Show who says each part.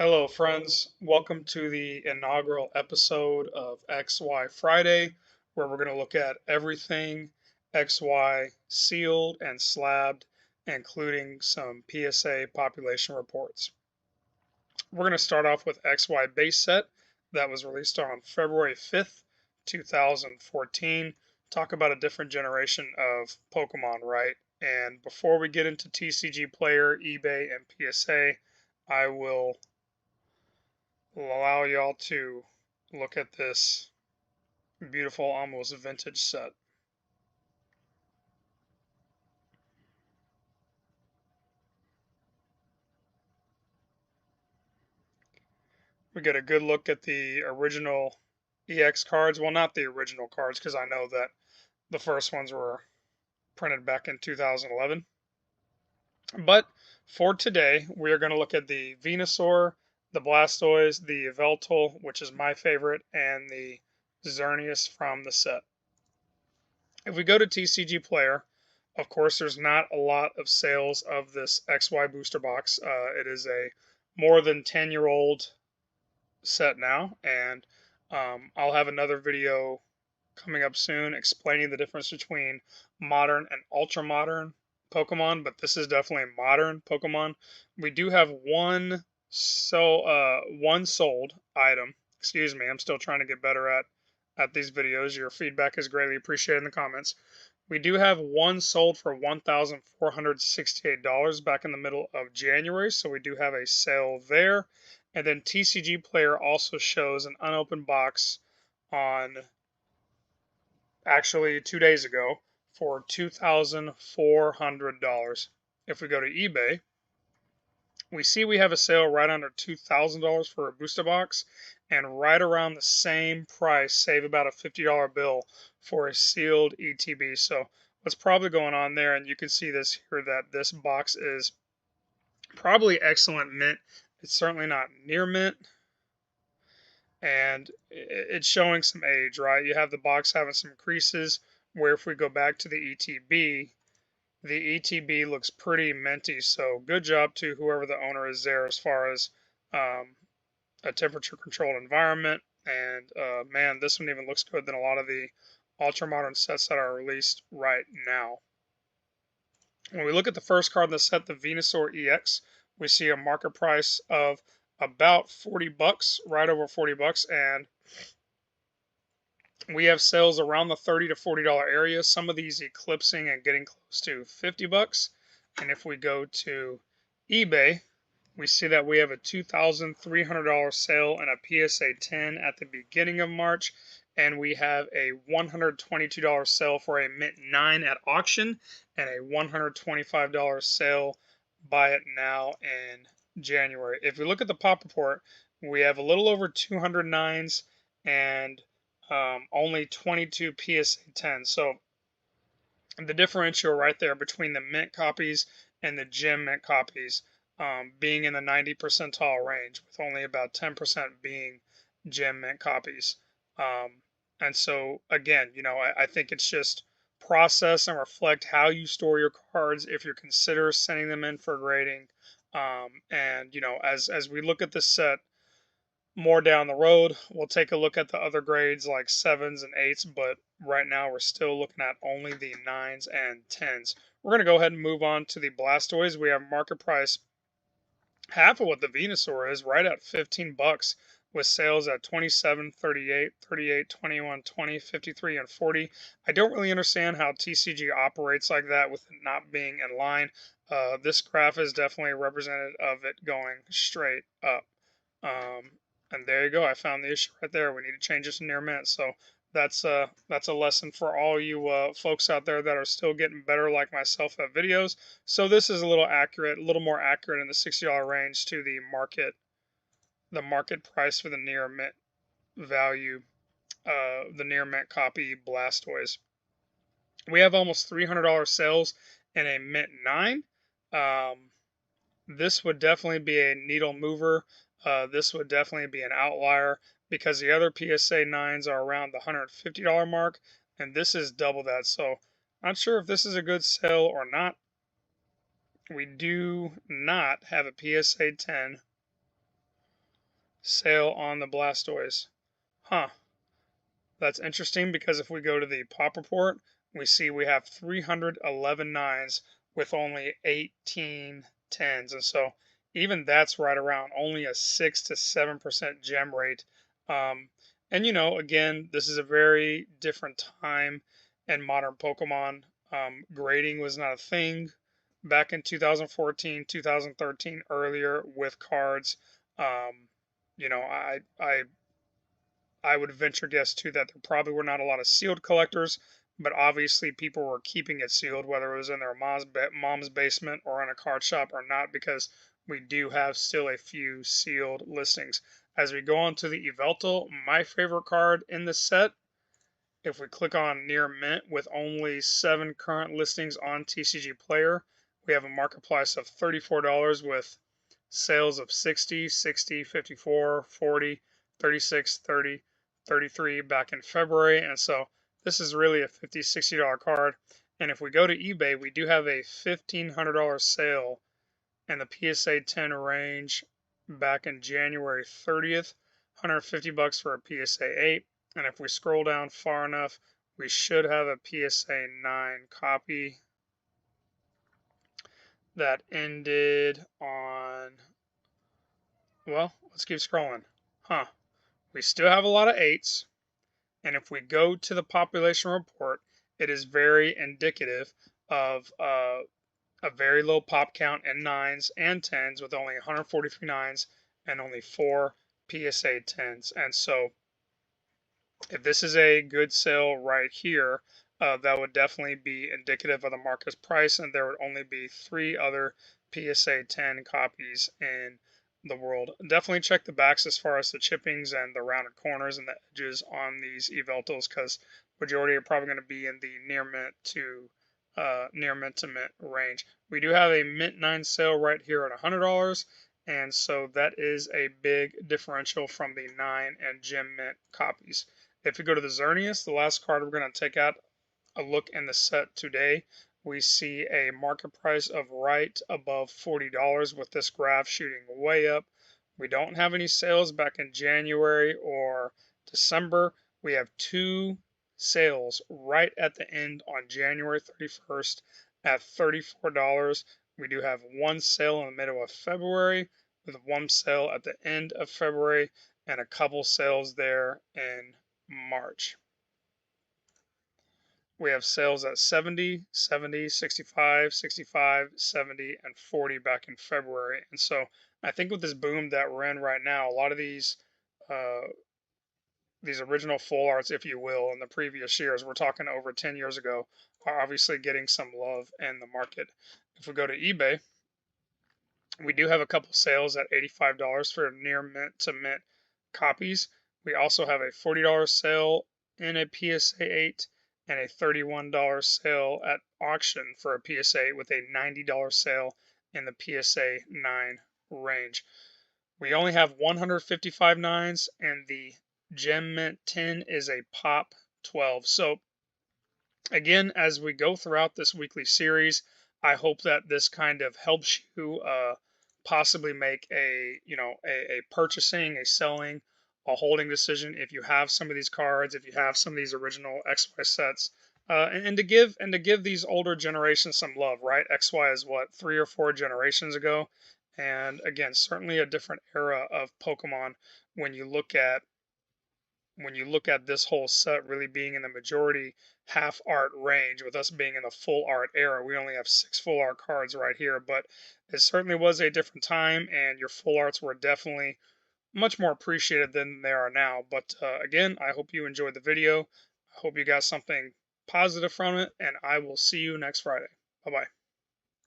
Speaker 1: Hello, friends. Welcome to the inaugural episode of XY Friday, where we're going to look at everything XY sealed and slabbed, including some PSA population reports. We're going to start off with XY base set that was released on February 5th, 2014. Talk about a different generation of Pokemon, right? And before we get into TCG Player, eBay, and PSA, I will allow y'all to look at this beautiful, almost vintage set. We get a good look at the original EX cards. Well, not the original cards, because I know that the first ones were printed back in 2011. But for today, we are going to look at the Venusaur, the Blastoise, the Yveltal, which is my favorite, and the Xerneas from the set. If we go to TCG Player, of course, there's not a lot of sales of this XY booster box. It is a more than 10-year-old set now, and I'll have another video coming up soon explaining the difference between modern and ultra modern Pokemon, but this is definitely a modern Pokemon. We do have one sold item. Excuse me, I'm still trying to get better at these videos. Your feedback is greatly appreciated in the comments. We do have one sold for $1,468 back in the middle of January, so we do have a sale there. And then TCG Player also shows an unopened box on actually 2 days ago for $2,400. If we go to eBay, we see we have a sale right under $2,000 for a booster box, and right around the same price, save about a $50 bill for a sealed ETB. So what's probably going on there, and you can see this here, that this box is probably excellent mint. It's certainly not near mint, and it's showing some age, right? You have the box having some creases, where if we go back to the ETB looks pretty minty. So good job to whoever the owner is there as far as a temperature controlled environment. And man, this one even looks good than a lot of the ultra modern sets that are released right now. When we look at the first card in the set, the Venusaur EX, we see a market price of about 40 bucks, right over 40 bucks, and we have sales around the $30 to $40 area, some of these eclipsing and getting close to 50 bucks. And if we go to eBay, we see that we have a $2,300 sale and a PSA 10 at the beginning of March, and we have a $122 sale for a mint 9 at auction, and a $125 sale buy it now in January. If we look at the pop report, we have a little over 200 9s and only 22 PSA 10. So the differential right there between the mint copies and the gem mint copies being in the 90 percentile range, with only about 10% being gem mint copies. And so again, I think it's just process and reflect how you store your cards if you consider sending them in for grading. And as we look at this set more down the road, we'll take a look at the other grades like 7s and 8s, but right now we're still looking at only the 9s and 10s. We're going to go ahead and move on to the Blastoise. We have market price half of what the Venusaur is, right at 15 bucks, with sales at 27, 38, 38, 21, 20, 53, and 40. I don't really understand how TCG operates like that with it not being in line. This graph is definitely representative of it going straight up. And there you go. I found the issue right there. We need to change this to near mint. So that's a lesson for all you folks out there that are still getting better like myself at videos. So this is a little more accurate in the $60 range to the market price for the near mint value, the near mint copy Blastoise. We have almost $300 sales in a mint 9. This would definitely be a needle mover. This would definitely be an outlier because the other PSA 9s are around the $150 mark, and this is double that. So not sure if this is a good sale or not. We do not have a PSA 10 sale on the Blastoise. Huh. That's interesting because if we go to the pop report, we see we have 311 nines with only 18 tens. And so even that's right around only a 6 to 7% gem rate. Um, and again, this is a very different time in modern Pokemon. Grading was not a thing back in 2014, 2013, earlier with cards. Um, I would venture guess too that there probably were not a lot of sealed collectors, but obviously people were keeping it sealed, whether it was in their mom's basement or in a card shop or not, because we do have still a few sealed listings. As we go on to the Eveltal, my favorite card in the set, if we click on near mint with only 7 current listings on TCG Player, we have a market price of $34 with sales of 60, 60, 54, 40, 36, 30, 33 back in February. And so this is really a $50, $60 card. And if we go to eBay, we do have a $1,500 sale in the PSA 10 range back in January 30th, 150 bucks for a PSA 8. And if we scroll down far enough, we should have a PSA 9 copy that ended on, well, let's keep scrolling. Huh. We still have a lot of 8s. And if we go to the population report, it is very indicative of a very low pop count in 9s and 10s with only 143 9s and only 4 PSA 10s. And so if this is a good sale right here, that would definitely be indicative of the market price, and there would only be 3 other PSA 10 copies in the world. Definitely check the backs as far as the chippings and the rounded corners and the edges on these Eveltals, because majority are probably going to be in the near mint to mint range. We do have a mint 9 sale right here at $100, and so that is a big differential from the 9 and gem mint copies. If we go to the Xerneas, the last card we're going to take out a look in the set today, we see a market price of right above $40 with this graph shooting way up. We don't have any sales back in January or December. We have 2 sales right at the end on January 31st at $34. We do have 1 sale in the middle of February with 1 sale at the end of February and a couple sales there in March. We have sales at 70, 70, 65, 65, 70, and 40 back in February. And so I think with this boom that we're in right now, a lot of these original full arts, if you will, in the previous years, we're talking over 10 years ago, are obviously getting some love in the market. If we go to eBay, we do have a couple sales at $85 for near mint to mint copies. We also have a $40 sale in a PSA 8 and a $31 sale at auction for a PSA 8 with a $90 sale in the PSA 9 range. We only have 155 nines, and the Gem Mint 10 is a Pop 12. So again, as we go throughout this weekly series, I hope that this kind of helps you possibly make a purchasing, a selling, a holding decision if you have some of these cards, if you have some of these original XY sets, and to give these older generations some love. Right, XY is what, 3 or 4 generations ago, and again, certainly a different era of Pokemon when you look at this whole set really being in the majority half art range, with us being in the full art era. We only have 6 full art cards right here, but it certainly was a different time, and your full arts were definitely much more appreciated than they are now. But again, I hope you enjoyed the video. I hope you got something positive from it, and I will see you next Friday. Bye bye.